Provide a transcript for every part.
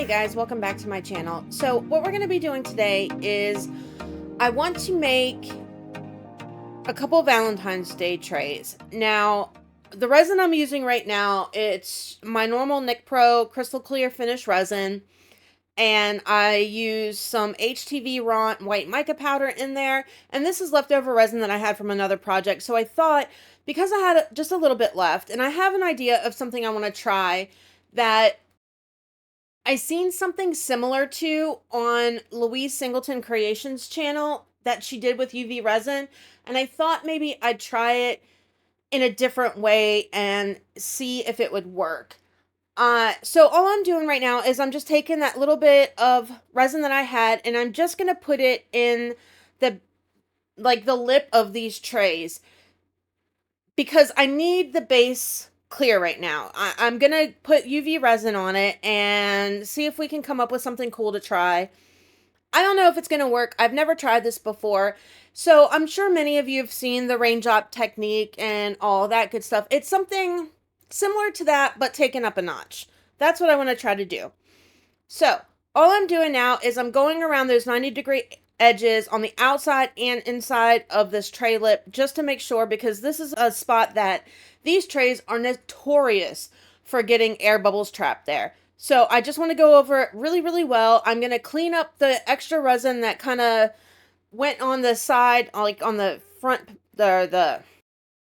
Hi guys, welcome back to my channel. So what we're going to be doing today is I want to make a couple Valentine's Day trays. Now, the resin I'm using right now, it's my normal Nic Pro crystal clear finish resin, and I use some HTV raw white mica powder in there, and this is leftover resin that I had from another project. So I thought, because I had just a little bit left and I have an idea of something I want to try that I seen something similar to on Louise Singleton Creations channel that she did with UV resin, and I thought maybe I'd try it in a different way and see if it would work. So all I'm doing right now is I'm just taking that little bit of resin that I had, and I'm just gonna put it in the lip of these trays because I need the base clear right now. I'm gonna put UV resin on it and see if we can come up with something cool to try. I don't know if it's gonna work. I've never tried this before. So I'm sure many of you have seen the raindrop technique and all that good stuff. It's something similar to that, but taken up a notch. That's what I want to try to do. So all I'm doing now is I'm going around those 90-degree edges on the outside and inside of this tray lip just to make sure, because this is a spot that these trays are notorious for getting air bubbles trapped there. So I just want to go over it really, really well. I'm going to clean up the extra resin that kind of went on the side, like on the front, the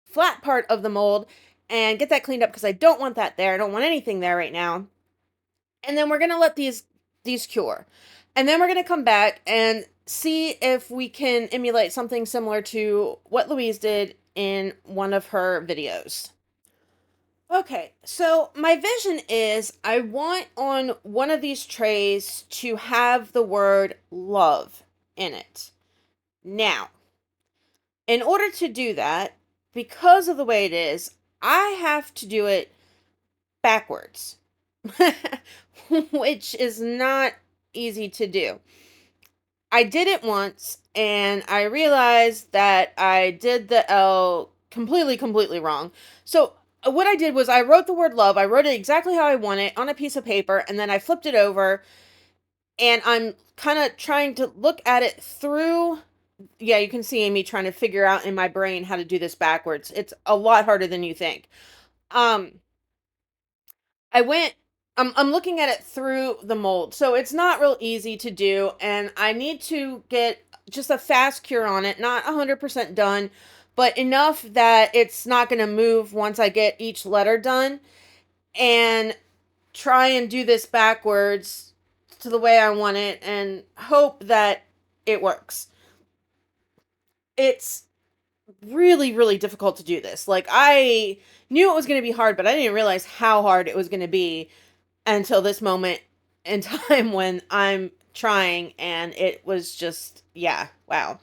flat part of the mold, and get that cleaned up because I don't want that there. I don't want anything there right now. And then we're going to let these cure. And then we're going to come back and see if we can emulate something similar to what Louise did in one of her videos. Okay, so my vision is I want on one of these trays to have the word love in it. Now, in order to do that, because of the way it is, I have to do it backwards, which is not easy to do. I did it once and I realized that I did the L completely wrong. So what I did was I wrote the word love. I wrote it exactly how I want it on a piece of paper, and then I flipped it over, and I'm kind of trying to look at it through. Yeah, you can see me trying to figure out in my brain how to do this backwards. It's a lot harder than you think. I went, I'm looking at it through the mold, so it's not real easy to do, and I need to get just a fast cure on it, not 100% done, but enough that it's not going to move once I get each letter done, and try and do this backwards to the way I want it, and hope that it works. It's really difficult to do this. Like, I knew it was going to be hard, but I didn't realize how hard it was going to be until this moment in time when I'm trying, and it was just, yeah, wow.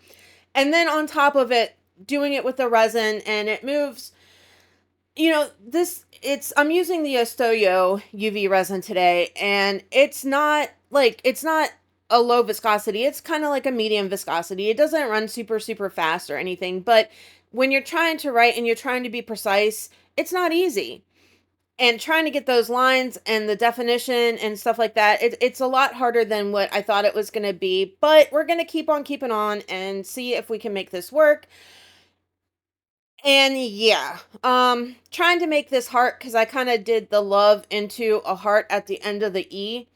And then on top of it, doing it with the resin, and it moves, I'm using the Ostoyo UV resin today, and it's not a low viscosity. It's kind of like a medium viscosity. It doesn't run super fast or anything, but when you're trying to write and you're trying to be precise, it's not easy. And trying to get those lines and the definition and stuff like that, it's a lot harder than what I thought it was going to be. But we're going to keep on keeping on and see if we can make this work. And yeah, trying to make this heart, because I kind of did the love into a heart at the end of the E.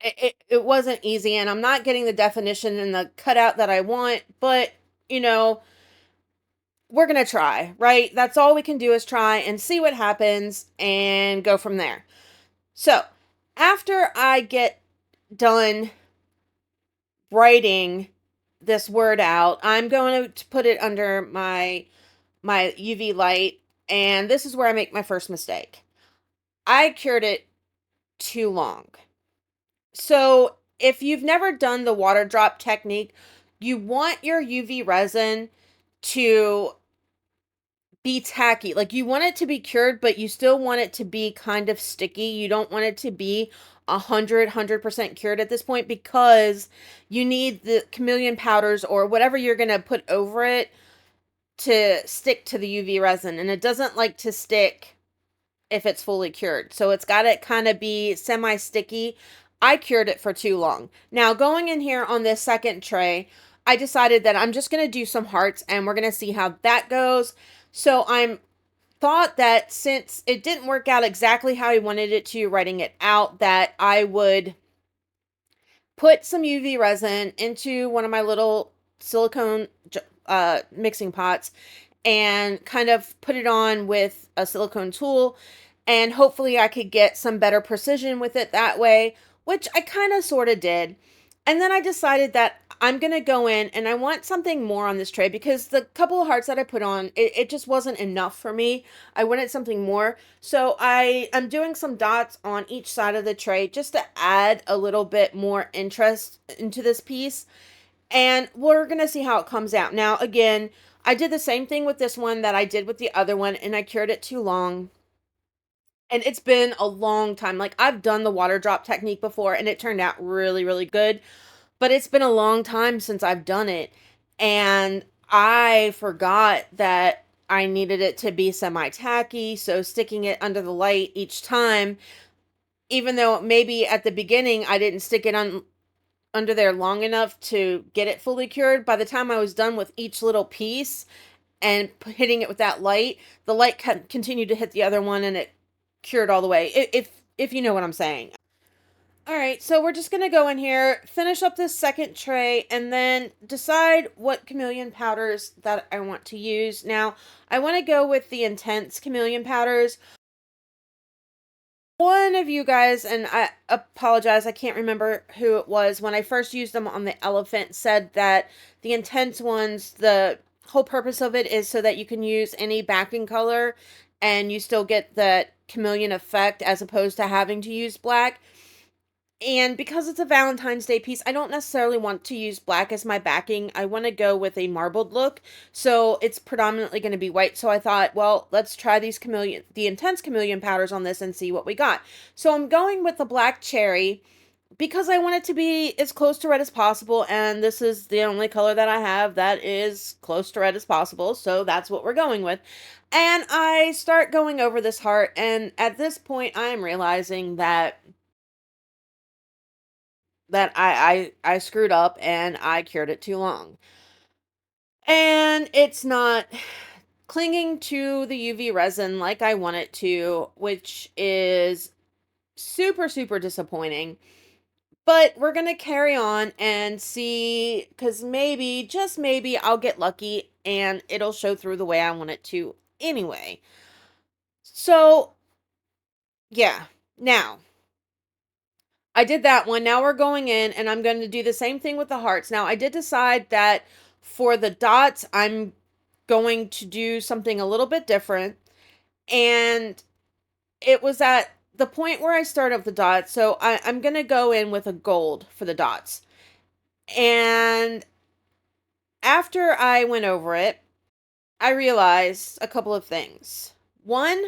It wasn't easy, and I'm not getting the definition and the cutout that I want, but, we're going to try, right? That's all we can do is try and see what happens and go from there. So, after I get done writing this word out, I'm going to put it under my UV light, and this is where I make my first mistake. I cured it too long. So, if you've never done the water drop technique, you want your UV resin to be tacky. Like, you want it to be cured, but you still want it to be kind of sticky. You don't want it to be 100% cured at this point, because you need the chameleon powders or whatever you're going to put over it to stick to the UV resin. And it doesn't like to stick if it's fully cured. So it's got to kind of be semi-sticky. I cured it for too long. Now going in here on this second tray, I decided that I'm just going to do some hearts and we're going to see how that goes. So I'm thought that since it didn't work out exactly how I wanted it to, writing it out, that I would put some UV resin into one of my little silicone mixing pots and kind of put it on with a silicone tool, and hopefully I could get some better precision with it that way, which I kind of sort of did. And then I decided that I'm going to go in and I want something more on this tray because the couple of hearts that I put on, it just wasn't enough for me. I wanted something more. So I'm doing some dots on each side of the tray just to add a little bit more interest into this piece. And we're going to see how it comes out. Now, again, I did the same thing with this one that I did with the other one, and I cured it too long. And it's been a long time. Like, I've done the water drop technique before, and it turned out really, really good. But it's been a long time since I've done it. And I forgot that I needed it to be semi-tacky. So sticking it under the light each time, even though maybe at the beginning I didn't stick it on under there long enough to get it fully cured, by the time I was done with each little piece and hitting it with that light, the light continued to hit the other one and it cured all the way. If you know what I'm saying. All right, so we're just going to go in here, finish up this second tray, and then decide what chameleon powders that I want to use. Now, I want to go with the intense chameleon powders. One of you guys, and I apologize, I can't remember who it was, when I first used them on the elephant, said that the intense ones, the whole purpose of it is so that you can use any backing color and you still get that chameleon effect as opposed to having to use black. And because it's a Valentine's Day piece, I don't necessarily want to use black as my backing. I want to go with a marbled look. So it's predominantly going to be white. So I thought, well, let's try the intense chameleon powders on this and see what we got. So I'm going with the black cherry because I want it to be as close to red as possible. And this is the only color that I have that is close to red as possible. So that's what we're going with. And I start going over this heart. And at this point, I'm realizing that I screwed up and I cured it too long. And it's not clinging to the UV resin like I want it to, which is super, super disappointing. But we're going to carry on and see, because maybe, just maybe, I'll get lucky and it'll show through the way I want it to anyway. So, yeah. Now, I did that one. Now we're going in and I'm going to do the same thing with the hearts. Now I did decide that for the dots, I'm going to do something a little bit different. And it was at the point where I started with the dots. So I'm going to go in with a gold for the dots. And after I went over it, I realized a couple of things. One,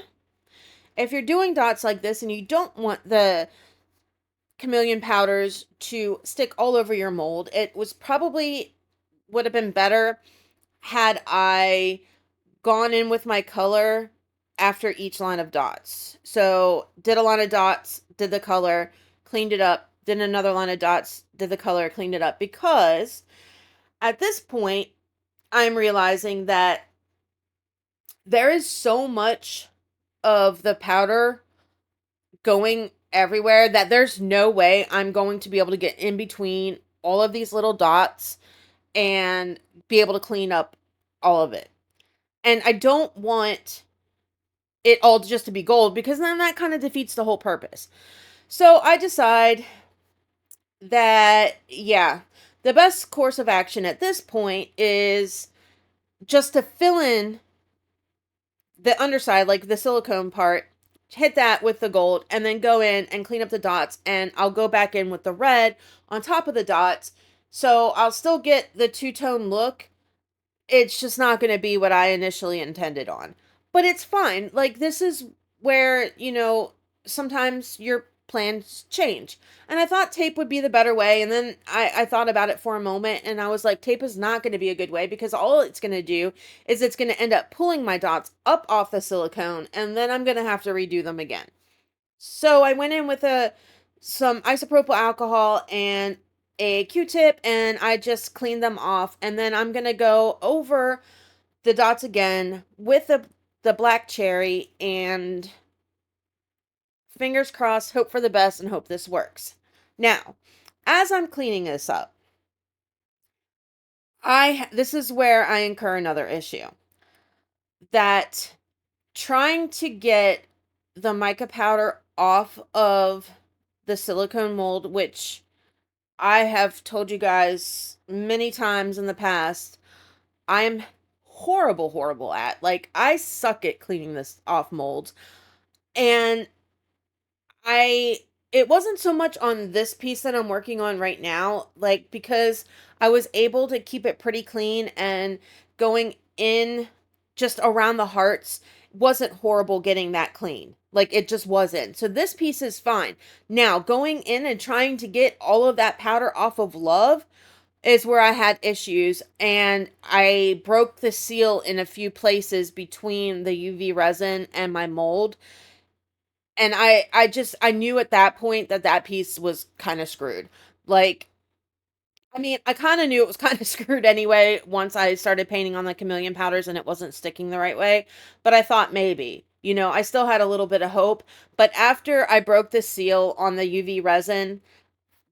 if you're doing dots like this and you don't want the chameleon powders to stick all over your mold, it was probably would have been better had I gone in with my color after each line of dots. So did a line of dots, did the color, cleaned it up, did another line of dots, did the color, cleaned it up, because at this point I'm realizing that there is so much of the powder going everywhere that there's no way I'm going to be able to get in between all of these little dots and be able to clean up all of it. And I don't want it all just to be gold because then that kind of defeats the whole purpose. So I decide that, yeah, the best course of action at this point is just to fill in the underside, like the silicone part, hit that with the gold, and then go in and clean up the dots, and I'll go back in with the red on top of the dots. So I'll still get the two-tone look. It's just not going to be what I initially intended on. But it's fine. Like, this is where, sometimes your plans change. And I thought tape would be the better way. And then I thought about it for a moment and I was like, tape is not going to be a good way because all it's going to do is it's going to end up pulling my dots up off the silicone and then I'm going to have to redo them again. So I went in with some isopropyl alcohol and a Q-tip and I just cleaned them off. And then I'm going to go over the dots again with the black cherry and fingers crossed, hope for the best and hope this works. Now, as I'm cleaning this up, this is where I incur another issue. That trying to get the mica powder off of the silicone mold, which I have told you guys many times in the past, I'm horrible at. Like, I suck at cleaning this off molds. And it wasn't so much on this piece that I'm working on right now, like, because I was able to keep it pretty clean and going in just around the hearts wasn't horrible getting that clean. Like, it just wasn't. So this piece is fine. Now, going in and trying to get all of that powder off of Love is where I had issues, and I broke the seal in a few places between the UV resin and my mold. And I knew at that point that piece was kind of screwed. Like, I mean, I kind of knew it was kind of screwed anyway once I started painting on the chameleon powders and it wasn't sticking the right way. But I thought maybe, I still had a little bit of hope. But after I broke the seal on the UV resin,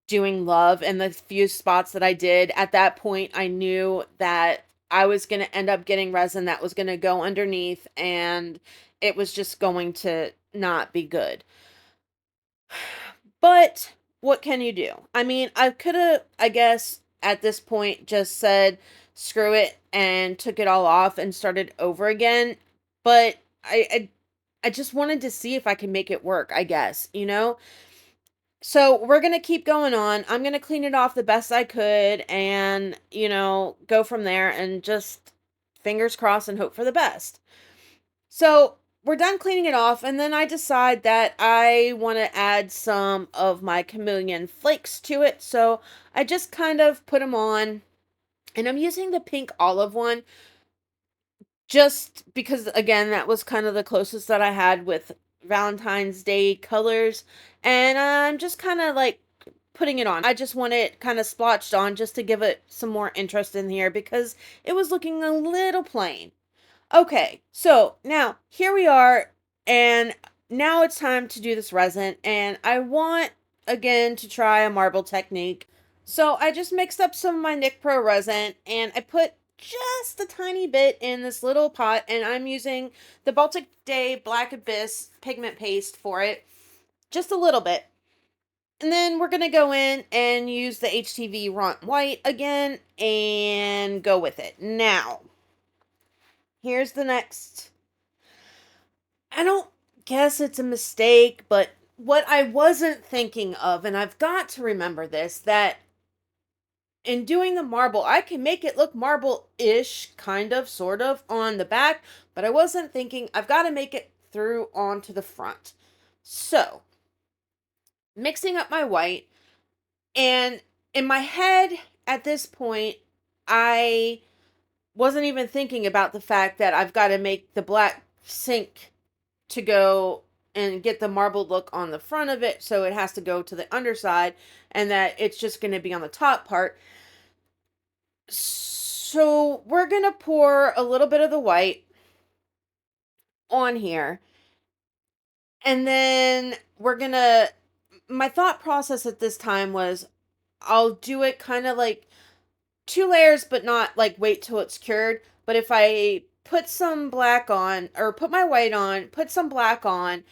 doing Love and the few spots that I did, at that point, I knew that I was going to end up getting resin that was going to go underneath and it was just going to not be good. But what can you do? I mean, I could have, I guess, at this point just said, screw it and took it all off and started over again. But I just wanted to see if I can make it work, I guess, So we're going to keep going on. I'm going to clean it off the best I could and, go from there and just fingers crossed and hope for the best. So we're done cleaning it off, and then I decide that I want to add some of my chameleon flakes to it. So I just kind of put them on, and I'm using the pink olive one just because, again, that was kind of the closest that I had with Valentine's Day colors. And I'm just kind of like putting it on. I just want it kind of splotched on just to give it some more interest in here because it was looking a little plain. Okay, so now here we are, and now it's time to do this resin, and I want, again, to try a marble technique. So I just mixed up some of my Nick Pro resin, and I put just a tiny bit in this little pot, and I'm using the Baltic Day Black Abyss pigment paste for it, just a little bit. And then we're going to go in and use the HTV Ront White again, and go with it. Now, here's the next. I don't guess it's a mistake, but what I wasn't thinking of, and I've got to remember this, that in doing the marble, I can make it look marble-ish, kind of, sort of, on the back, but I wasn't thinking I've got to make it through onto the front. So, mixing up my white, and in my head, at this point, I wasn't even thinking about the fact that I've got to make the black sink to go and get the marbled look on the front of it, so it has to go to the underside, and that it's just going to be on the top part. So we're going to pour a little bit of the white on here, and then my thought process at this time was I'll do it kind of like 2 layers, but not like wait till it's cured. But if I put some black on, or put my white on, put some black on,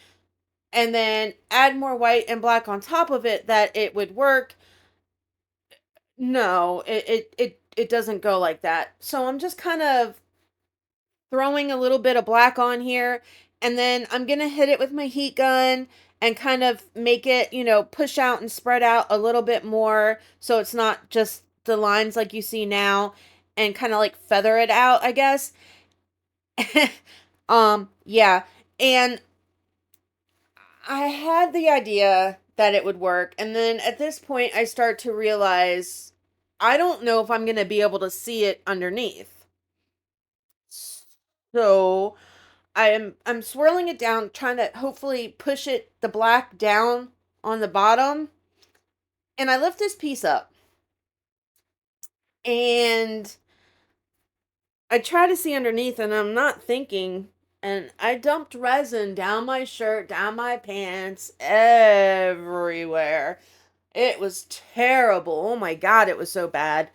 and then add more white and black on top of it, that it would work. No, it doesn't go like that. So I'm just kind of throwing a little bit of black on here, and then I'm going to hit it with my heat gun and kind of make it, push out and spread out a little bit more so it's not just the lines like you see now, and kind of like feather it out, I guess. Yeah. And I had the idea that it would work. And then at this point, I start to realize I don't know if I'm going to be able to see it underneath. So I'm swirling it down, trying to hopefully push the black down on the bottom. And I lift this piece up and I try to see underneath, and I'm not thinking. And I dumped resin down my shirt, down my pants, everywhere. It was terrible. Oh my God, it was so bad.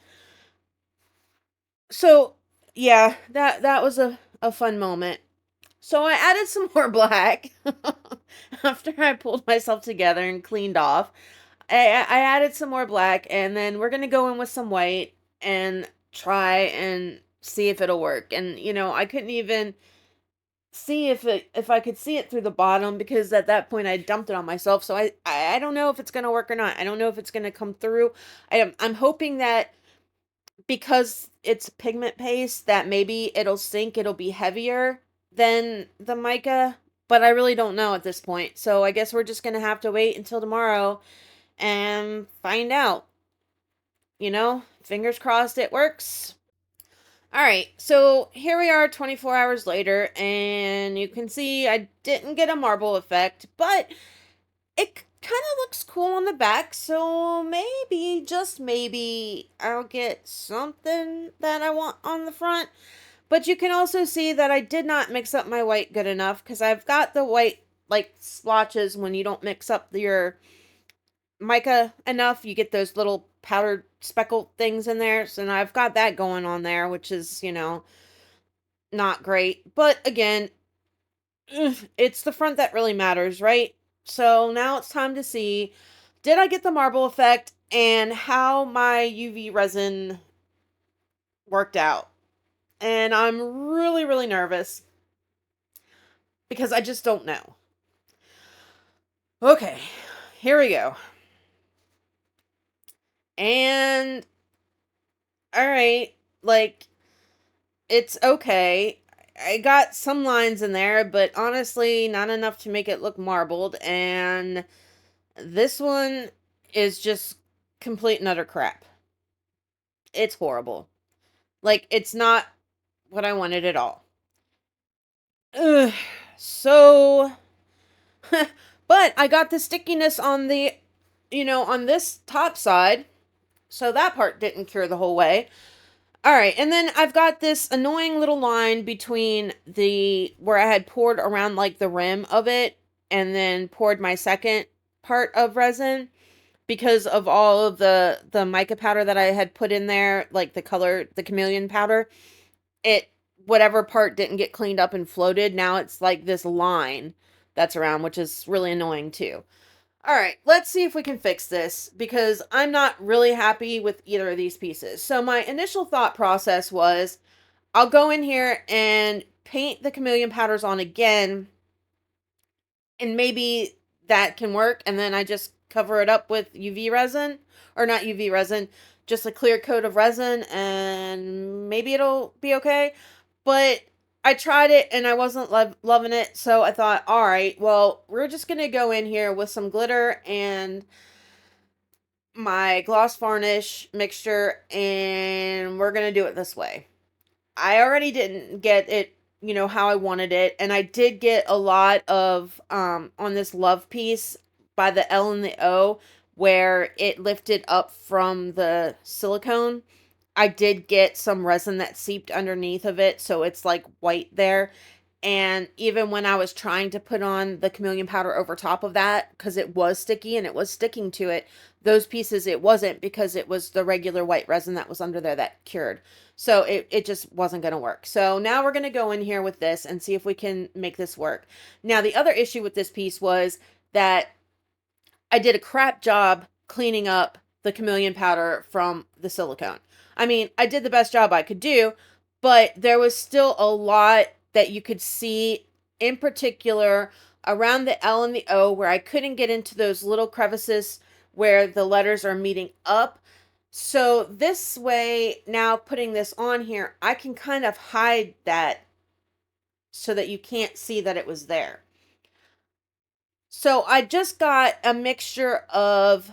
So, yeah, that was a fun moment. So I added some more black after I pulled myself together and cleaned off. I added some more black, and then we're gonna go in with some white and try and see if it'll work. And I couldn't even see if I could see it through the bottom, because at that point I dumped it on myself. So I don't know if it's gonna work or not. I don't know if it's gonna come through. I'm hoping that because it's pigment paste, that maybe it'll sink, it'll be heavier than the mica, but I really don't know at this point. So I guess we're just gonna have to wait until tomorrow and find out. Fingers crossed it works. All right, so here we are 24 hours later, and you can see I didn't get a marble effect, but it kind of looks cool on the back, so maybe, just maybe, I'll get something that I want on the front. But you can also see that I did not mix up my white good enough, because I've got the white, like, splotches when you don't mix up your mica enough. You get those little powdered speckled things in there. So now I've got that going on there, which is, not great. But again, it's the front that really matters, right? So now it's time to see, did I get the marble effect and how my UV resin worked out. And I'm really, really nervous because I just don't know. Okay, here we go. And all right, like, it's okay. I got some lines in there, but honestly, not enough to make it look marbled. And this one is just complete and utter crap. It's horrible. Like, it's not what I wanted at all. Ugh. So, but I got the stickiness on on this top side. So that part didn't cure the whole way. All right, and then I've got this annoying little line between where I had poured around like the rim of it and then poured my second part of resin, because of all of the mica powder that I had put in there, like the chameleon powder. It Whatever part didn't get cleaned up and floated, now it's like this line that's around, which is really annoying too. All right, let's see if we can fix this, because I'm not really happy with either of these pieces. So my initial thought process was, I'll go in here and paint the chameleon powders on again, and maybe that can work. And then I just cover it up with UV resin, or not UV resin, just a clear coat of resin, and maybe it'll be okay. But I tried it and I wasn't loving it. So I thought, all right, well, we're just going to go in here with some glitter and my gloss varnish mixture, and we're going to do it this way. I already didn't get it, how I wanted it. And I did get a lot of, on this love piece by the L and the O, where it lifted up from the silicone. I did get some resin that seeped underneath of it, so it's like white there. And even when I was trying to put on the chameleon powder over top of that, because it was sticky and it was sticking to it, those pieces it wasn't, because it was the regular white resin that was under there that cured. So it just wasn't going to work. So now we're going to go in here with this and see if we can make this work. Now, the other issue with this piece was that I did a crap job cleaning up the chameleon powder from the silicone. I mean, I did the best job I could do, but there was still a lot that you could see, in particular around the L and the O, where I couldn't get into those little crevices where the letters are meeting up. So this way, now putting this on here, I can kind of hide that so that you can't see that it was there. So I just got a mixture of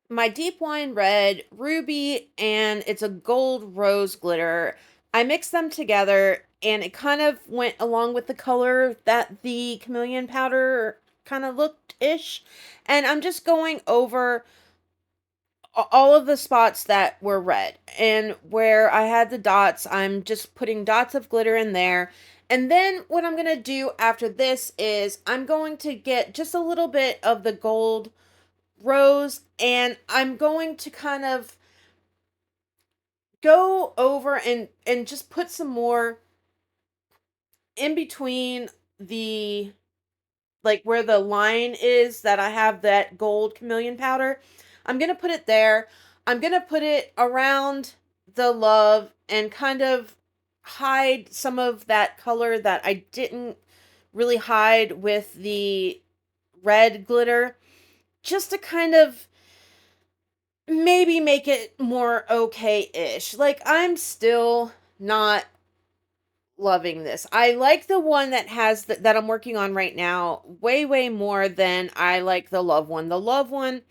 my deep wine red, ruby, and it's a gold rose glitter. I mixed them together and it kind of went along with the color that the chameleon powder kind of looked ish. And I'm just going over all of the spots that were red, and where I had the dots, I'm just putting dots of glitter in there. And then what I'm going to do after this is I'm going to get just a little bit of the gold rose, and I'm going to kind of go over and just put some more in between the, like where the line is that I have that gold chameleon powder. I'm going to put it there. I'm going to put it around the love and kind of hide some of that color that I didn't really hide with the red glitter, just to kind of maybe make it more okay-ish. Like, I'm still not loving this. I like the one that has that I'm working on right now way more than I like the love one. The love one,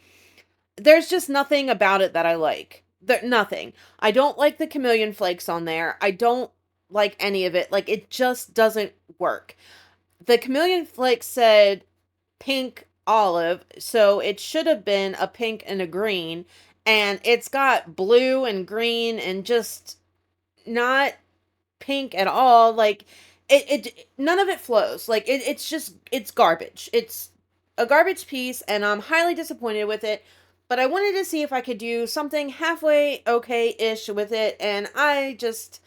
there's just nothing about it that I like. Nothing. I don't like the chameleon flakes on there. I don't like any of it. Like, it just doesn't work. The chameleon flakes said pink olive, so it should have been a pink and a green, and it's got blue and green and just not pink at all. Like, it none of it flows. Like, it's just, it's garbage. It's a garbage piece, and I'm highly disappointed with it. But I wanted to see if I could do something halfway okay-ish with it, and I just,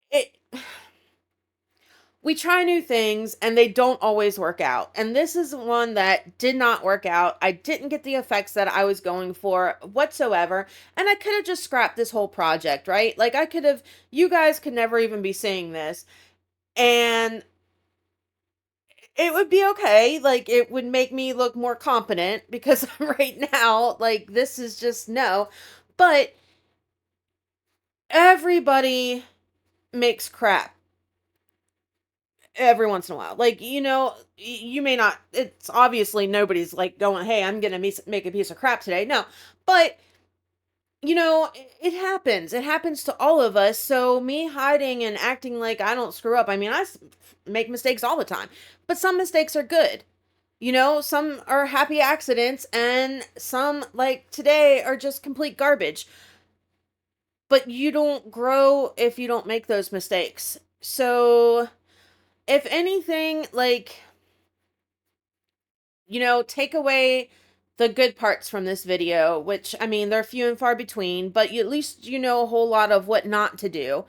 it we try new things and they don't always work out. And this is one that did not work out. I didn't get the effects that I was going for whatsoever. And I could have just scrapped this whole project, right? Like, I could have, you guys could never even be seeing this. And it would be okay. Like, it would make me look more competent because right now, like, this is just no. But everybody makes crap every once in a while. Like, you may not, it's obviously nobody's like going, hey, I'm going to make a piece of crap today. No, but it happens. It happens to all of us. So me hiding and acting like I don't screw up. I mean, make mistakes all the time, but some mistakes are good. Some are happy accidents and some, like today, are just complete garbage. But you don't grow if you don't make those mistakes. So, if anything, like, take away the good parts from this video, which, I mean, they're few and far between, but at least you know a whole lot of what not to do.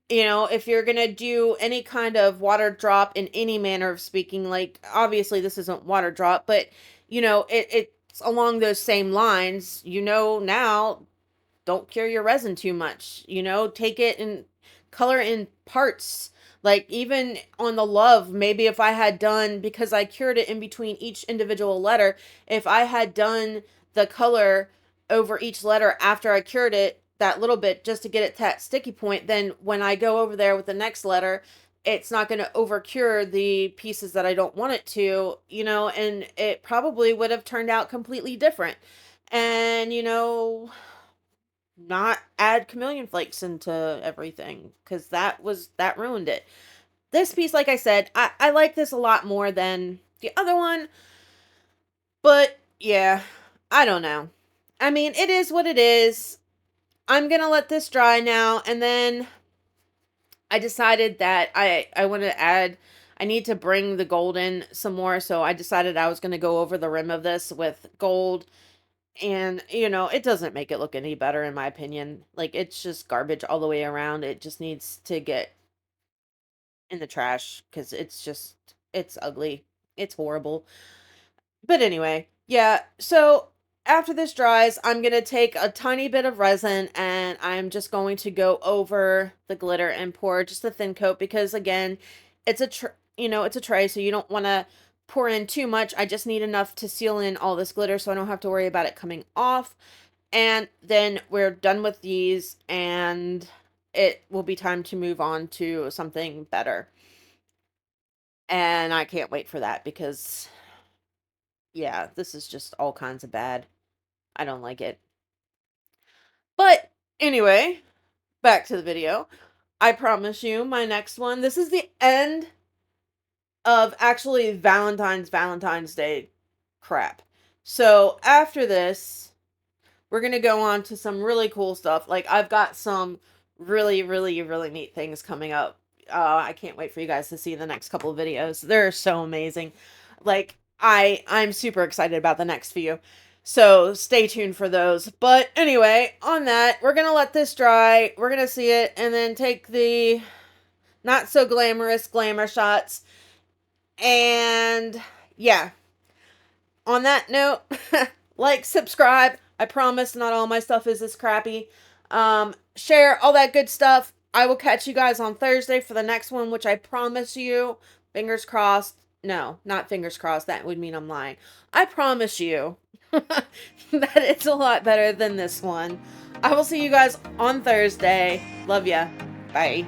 If you're going to do any kind of water drop in any manner of speaking, like, obviously this isn't water drop, but, it's along those same lines, now, don't cure your resin too much. Take it and color in parts. Like, even on the love, maybe if I had done, because I cured it in between each individual letter, if I had done the color over each letter after I cured it that little bit just to get it to that sticky point, then when I go over there with the next letter, it's not going to over cure the pieces that I don't want it to, and it probably would have turned out completely different. And, not add chameleon flakes into everything, because that ruined it. This piece, like I said, I like this a lot more than the other one, but yeah, I don't know. I mean, it is what it is. I'm gonna let this dry now, and then I decided that I want to add, I need to bring the gold in some more, so I decided I was going to go over the rim of this with gold. And, it doesn't make it look any better, in my opinion. Like, it's just garbage all the way around. It just needs to get in the trash because it's ugly. It's horrible. But anyway, yeah. So after this dries, I'm going to take a tiny bit of resin and I'm just going to go over the glitter and pour just a thin coat because, again, it's a tray, so you don't want to pour in too much. I just need enough to seal in all this glitter so I don't have to worry about it coming off. And then we're done with these and it will be time to move on to something better. And I can't wait for that because, yeah, this is just all kinds of bad. I don't like it. But anyway, back to the video. I promise you, my next one, this is the end of actually Valentine's Day crap. So after this, we're going to go on to some really cool stuff. Like, I've got some really, really, really neat things coming up. I can't wait for you guys to see the next couple of videos. They're so amazing. Like, I'm super excited about the next few. So stay tuned for those. But anyway, on that, we're going to let this dry. We're going to see it and then take the not so glamorous glamour shots. And yeah, on that note, like, subscribe. I promise not all my stuff is this crappy. Share, all that good stuff. I will catch you guys on Thursday for the next one, which I promise you, fingers crossed. No, not fingers crossed. That would mean I'm lying. I promise you that it's a lot better than this one. I will see you guys on Thursday. Love ya. Bye.